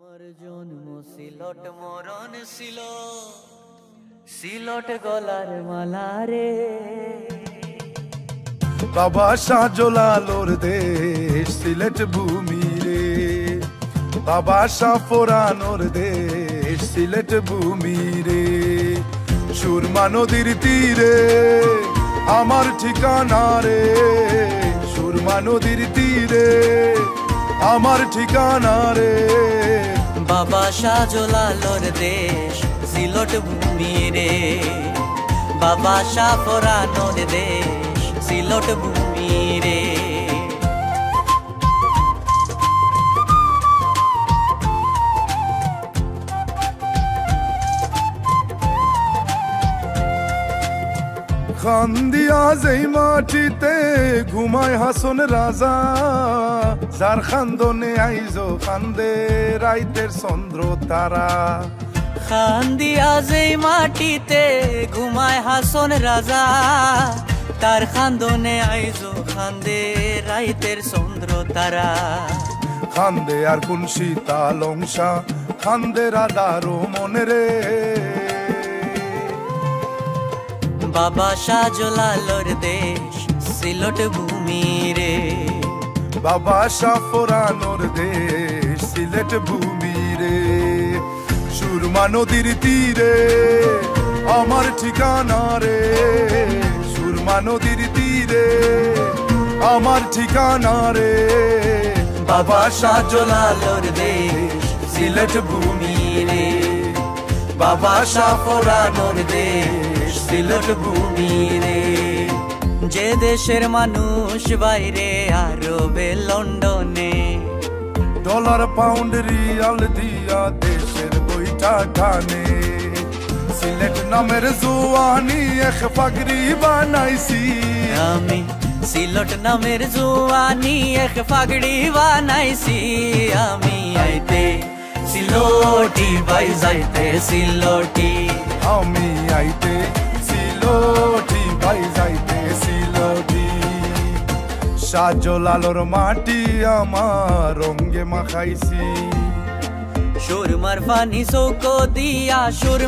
আমার জন্ম সিলট মরণ ছিল সিলট গলার মালা রে। বাবা শাহজালালোর দেশ সিলেট ভূমি রে, বাবা শাহ ফোরানোর দেশ সিলেট ভূমি রে। সুরমা নদীর তীরে আমার ঠিকানা রে, সুরমা নদীর তীরে আমার ঠিকানা রে। বাবা শাহজালালোর দেশ সিলট ভূমি রে, বাবা শাহ ফোরানোর দেশ সিলট ভূমি রে। খান্দিয়া যেই মাটিতে ঘুমায় হাসন রাজা, যার খান্দনে আইজো খান্দে রাইতের চন্দ্র তারা। খান্দিয়া যেই মাটিতে ঘুমায় হাসন রাজা, তার খান্দনে আইজো খান্দে রাইতের চন্দ্র তারা। খান্দে আর কোন শীতাল অংশা খান্দে রাধারো মনে রে। বাবা শাহজালালোর দেশ সিলট ভূমি রে, বাবা শাহ ফোরানোর দেশ সিলেট ভূমি রে। সুরমা নদীর তীরে আমার ঠিকানা রে, সুরমা নদীর তীরে আমার ঠিকানা রে। বাবা শাহজালালোর দেশ সিলট ভূমি রে, বাবা শাহ ফোরানোর দেশ সিলট ভূমি রে। যে দেশের মানুষ বাইরে আরবে লন্ডনে, ডলার পাউন্ড রিয়াল দিয়া দেশের বইটা টানে। সিলেট নামের জোয়ানি এক পাগড়ি বানাইছি আমি, সিলট নামের জোয়ানি এক পাগড়ি বানাইছি আমি। আইতে সিলটি বাই যাইতে সিলটি, আমি আইতে সিলটি বাই যাইতে সিলটি। শাহজালালোর মাটি আমার রঙে মাখাইছি, সুরমার পানি চৌকো দিয়া সুর